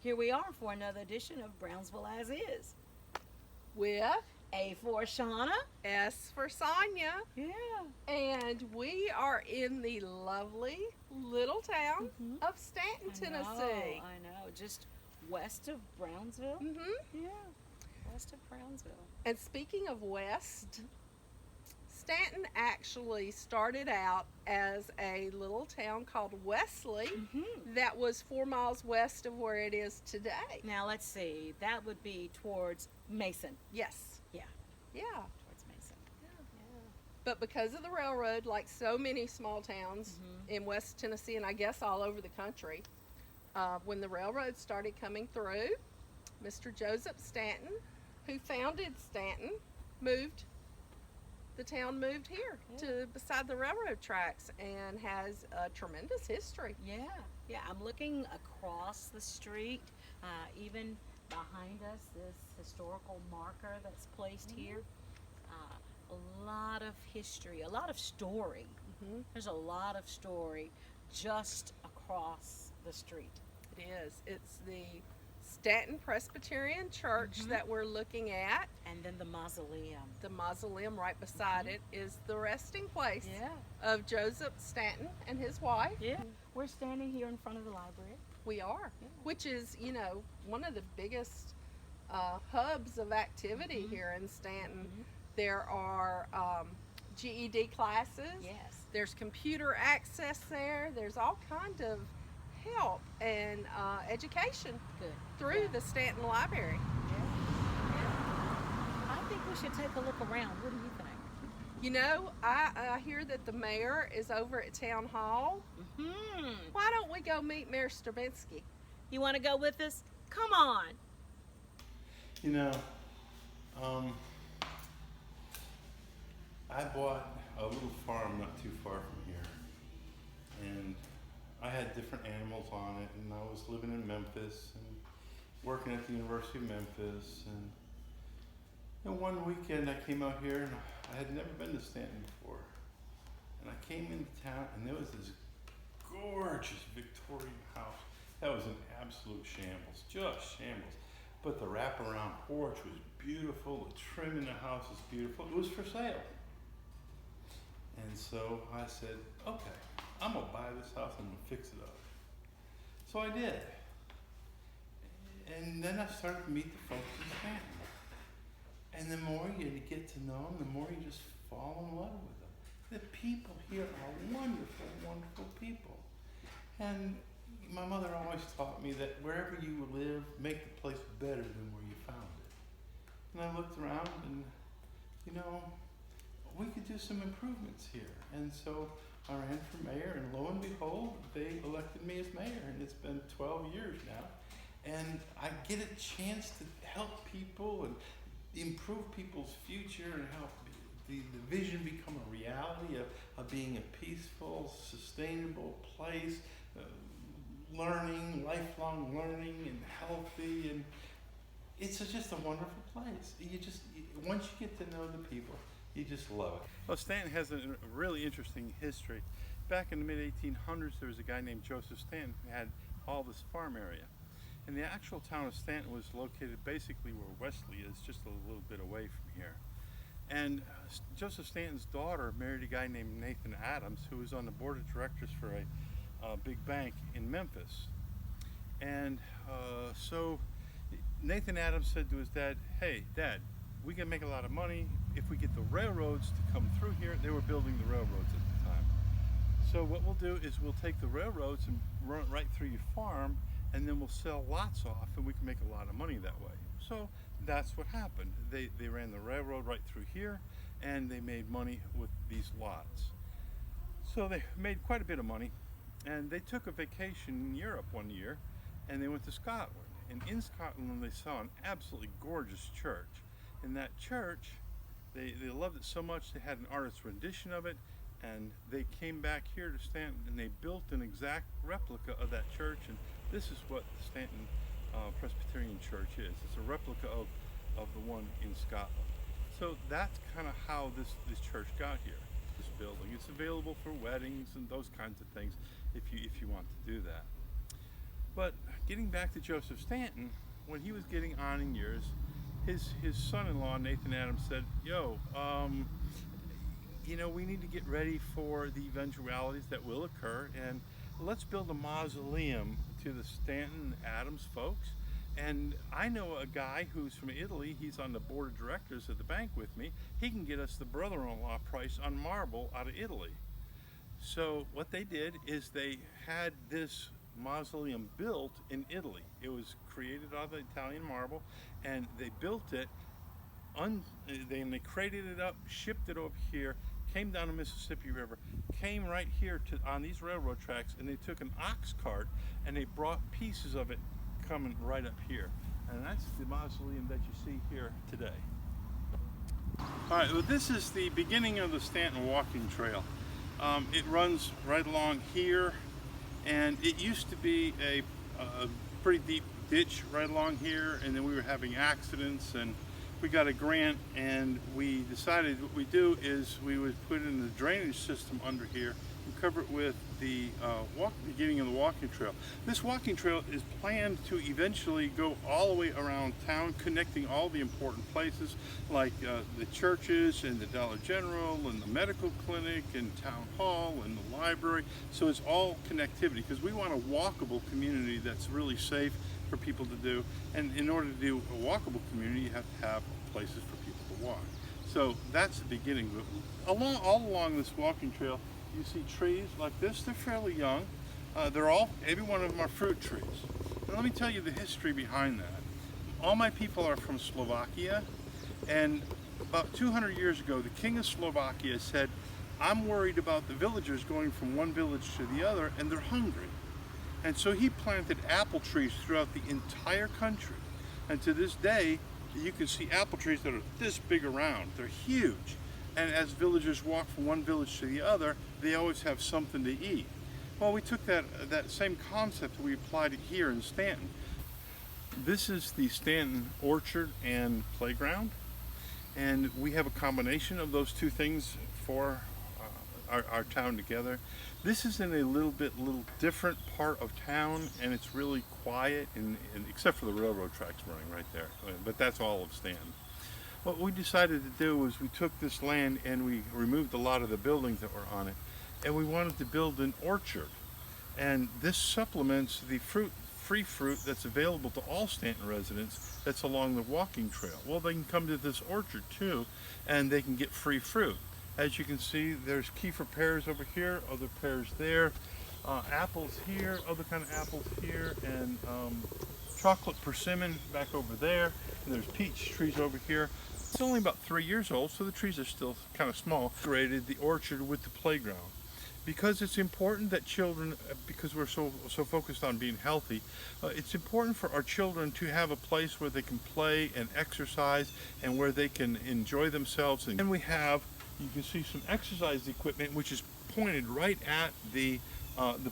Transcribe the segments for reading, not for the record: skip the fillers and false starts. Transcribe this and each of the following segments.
Here we are for another edition of Brownsville As Is. With A for Shauna. S for Sonia. Yeah. And we are in the lovely little town of Stanton, Tennessee. I know. Just west of Brownsville. Yeah. West of Brownsville. And speaking of west, Stanton actually started out as a little town called Wesley that was 4 miles west of where it is today. Now let's see. That would be towards Mason. Yes. Yeah. Yeah. Towards Mason. Yeah. But because of the railroad, like so many small towns in West Tennessee and I guess all over the country, when the railroad started coming through, Mr. Joseph Stanton, who founded Stanton, the town moved here to beside the railroad tracks and has a tremendous history. Yeah. I'm looking across the street, even behind us, this historical marker that's placed here. A lot of history, a lot of story. There's a lot of story just across the street. It is. It's the Stanton Presbyterian Church that we're looking at. And then the mausoleum. The mausoleum right beside it is the resting place of Joseph Stanton and his wife. Yeah. We're standing here in front of the library. We are, which is, one of the biggest hubs of activity here in Stanton. There are GED classes. Yes. There's computer access there. There's all kind of help and education through the Stanton Library. I think we should take a look around. What do you think? I hear that the mayor is over at Town Hall. Why don't we go meet Mayor Sterbinsky? You want to go with us? Come on. I bought a little farm not too far from here, and I had different animals on it, and I was living in Memphis and working at the University of Memphis, and one weekend I came out here and I had never been to Stanton before, and I came into town and there was this gorgeous Victorian house that was an absolute shambles, just shambles, but the wraparound porch was beautiful, the trim in the house is beautiful, it was for sale. And so I said, okay, I'm gonna buy this house and I'm gonna fix it up. So I did. And then I started to meet the folks in Stanton. And the more you get to know them, the more you just fall in love with them. The people here are wonderful, wonderful people. And my mother always taught me that wherever you live, make the place better than where you found it. And I looked around and, we could do some improvements here. And so I ran for mayor, and lo and behold, they elected me as mayor, and it's been 12 years now. And I get a chance to help people and improve people's future and help the vision become a reality of being a peaceful, sustainable place, learning, lifelong learning, and healthy. And it's just a wonderful place. Once you get to know the people, you just love it. Well, Stanton has a really interesting history. Back in the mid-1800s, there was a guy named Joseph Stanton who had all this farm area. And the actual town of Stanton was located basically where Wesley is, just a little bit away from here. And Joseph Stanton's daughter married a guy named Nathan Adams, who was on the board of directors for a big bank in Memphis. And so Nathan Adams said to his dad, hey, Dad, we can make a lot of money if we get the railroads to come through here. They were building the railroads at the time. So what we'll do is we'll take the railroads and run it right through your farm, and then we'll sell lots off, and we can make a lot of money that way. So that's what happened. They ran the railroad right through here, and they made money with these lots. So they made quite a bit of money, and they took a vacation in Europe one year, and they went to Scotland. And in Scotland, they saw an absolutely gorgeous church. In that church, they loved it so much they had an artist's rendition of it, and they came back here to Stanton and they built an exact replica of that church, and this is what the Stanton Presbyterian Church is. It's a replica of the one in Scotland. So that's kind of how this church got here, this building. It's available for weddings and those kinds of things if you want to do that. But getting back to Joseph Stanton, when he was getting on in years, his son-in-law, Nathan Adams, said, yo, we need to get ready for the eventualities that will occur, and let's build a mausoleum to the Stanton Adams folks. And I know a guy who's from Italy. He's on the board of directors of the bank with me. He can get us the brother-in-law price on marble out of Italy. So what they did is they had this mausoleum built in Italy. It was created out of the Italian marble, and they built it, they crated it up, shipped it over here, came down the Mississippi River, came right here on these railroad tracks, and they took an ox cart and they brought pieces of it coming right up here. And that's the mausoleum that you see here today. All right, well, this is the beginning of the Stanton walking trail. It runs right along here, and it used to be a pretty deep ditch right along here, and then we were having accidents, and we got a grant, and we decided what we do is we would put in the drainage system under here and cover it with the beginning of the walking trail. This walking trail is planned to eventually go all the way around town, connecting all the important places like the churches and the Dollar General and the medical clinic and town hall and the library. So it's all connectivity, because we want a walkable community that's really safe for people to do. And in order to do a walkable community, you have to have places for people to walk. So that's the beginning. But all along this walking trail, you see trees like this. They're fairly young. Every one of them are fruit trees. And let me tell you the history behind that. All my people are from Slovakia, and about 200 years ago, the king of Slovakia said, I'm worried about the villagers going from one village to the other, and they're hungry. And so he planted apple trees throughout the entire country. And to this day, you can see apple trees that are this big around. They're huge. And as villagers walk from one village to the other, they always have something to eat. Well, we took that same concept and we applied it here in Stanton. This is the Stanton orchard and playground. And we have a combination of those two things for our town together. This is in a little different part of town, and it's really quiet, and except for the railroad tracks running right there. But that's all of Stanton. What we decided to do was we took this land and we removed a lot of the buildings that were on it, and we wanted to build an orchard. And this supplements the free fruit that's available to all Stanton residents that's along the walking trail. Well, they can come to this orchard too, and they can get free fruit. As you can see, there's kefir pears over here, other pears there, apples here, other kind of apples here, and chocolate persimmon back over there, and there's peach trees over here. It's only about 3 years old, so the trees are still kind of small. Created the orchard with the playground. Because it's important that children, because we're so focused on being healthy, it's important for our children to have a place where they can play and exercise and where they can enjoy themselves. And then we have, you can see some exercise equipment which is pointed right at the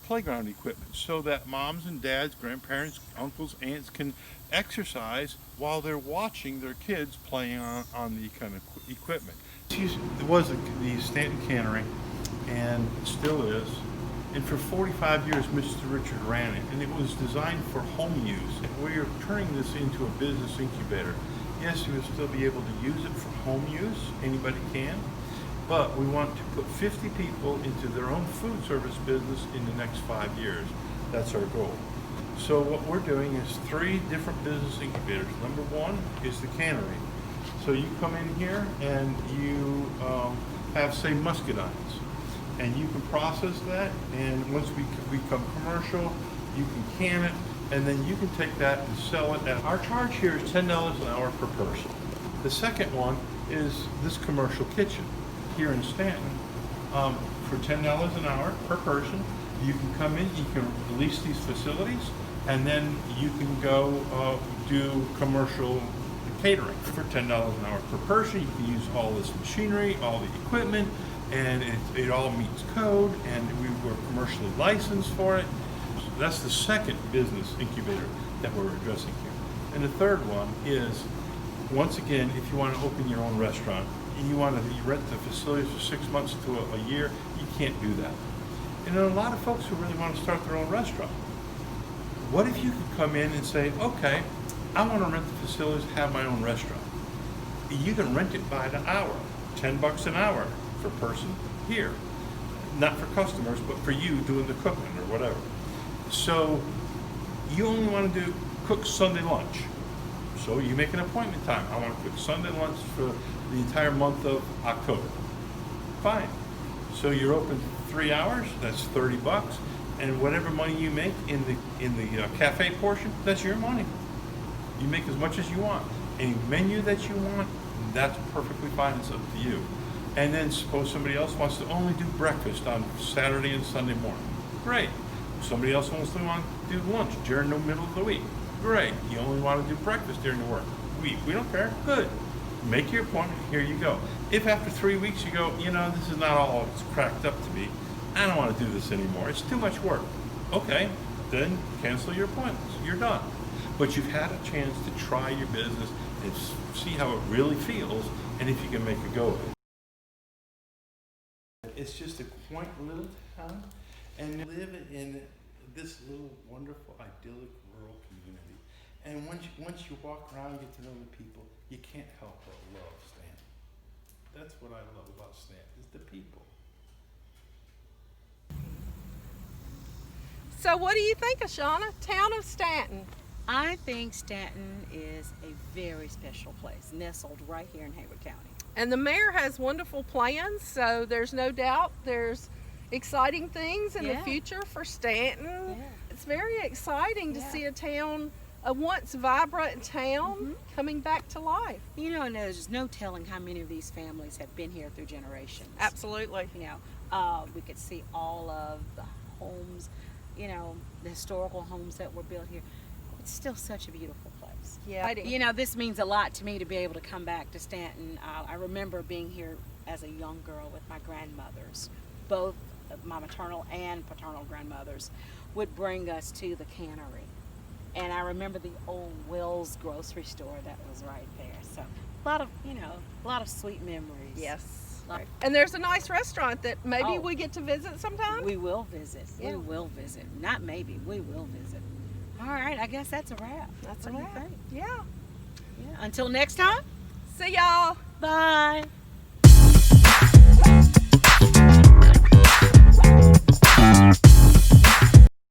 playground equipment, so that moms and dads, grandparents, uncles, aunts can exercise while they're watching their kids playing on the kind of equipment. It was the Stanton Cannery, and still is. And for 45 years, Mr. Richard ran it, and it was designed for home use. We are turning this into a business incubator. Yes, you will still be able to use it for home use, anybody can, but we want to put 50 people into their own food service business in the next 5 years. That's our goal. So what we're doing is 3 different business incubators. Number 1 is the cannery. So you come in here and you have, say, muscadines, and you can process that, and once we become commercial, you can can it, and then you can take that and sell it. Our charge here is $10 an hour per person. The second one is this commercial kitchen here in Stanton. For $10 an hour per person, you can come in, you can lease these facilities, and then you can go do commercial catering. For $10 an hour per person, you can use all this machinery, all the equipment, and it all meets code, and we're commercially licensed for it. So that's the second business incubator that we're addressing here. And the third one is, once again, if you want to open your own restaurant and you want to rent the facilities for 6 months to a year, you can't do that. And there are a lot of folks who really want to start their own restaurant. What if you could come in and say, okay, I want to rent the facilities, have my own restaurant. You can rent it by the hour, $10 an hour per person here. Not for customers, but for you doing the cooking or whatever. So you only want to cook Sunday lunch. So you make an appointment time. I want to cook Sunday lunch for the entire month of October. Fine. So you're open 3 hours, that's $30. And whatever money you make in the cafe portion, that's your money. You make as much as you want. Any menu that you want, that's perfectly fine. It's up to you. And then suppose somebody else wants to only do breakfast on Saturday and Sunday morning. Great. Somebody else wants to do lunch during the middle of the week. Great. You only want to do breakfast during the week. We don't care. Good. Make your appointment. Here you go. If after 3 weeks you go, this is not all it's cracked up to be, I don't want to do this anymore. It's too much work. Okay. Then cancel your appointments. You're done. But you've had a chance to try your business and see how it really feels and if you can make a go of it. It's just a quaint little town, and you live in this little wonderful, idyllic rural community. And once you walk around and get to know the people, you can't help but love Stanton. That's what I love about Stanton, is the people. So what do you think, Ashana? Town of Stanton. I think Stanton is a very special place, nestled right here in Hayward County. And the mayor has wonderful plans, so there's no doubt there's exciting things in the future for Stanton. Yeah. It's very exciting to see a town, a once vibrant town, coming back to life. And there's no telling how many of these families have been here through generations. Absolutely. We could see all of the homes, the historical homes that were built here. It's still such a beautiful place. Yeah. This means a lot to me to be able to come back to Stanton. I remember being here as a young girl with my grandmothers. Both my maternal and paternal grandmothers would bring us to the Cannery. And I remember the old Will's grocery store that was right there. So a lot of sweet memories. Yes. And there's a nice restaurant that maybe we get to visit sometime. We will visit. Yeah. We will visit. Not maybe, we will visit. All right, I guess that's a wrap. That's What a do you wrap. think? Yeah. Until next time. See y'all. Bye.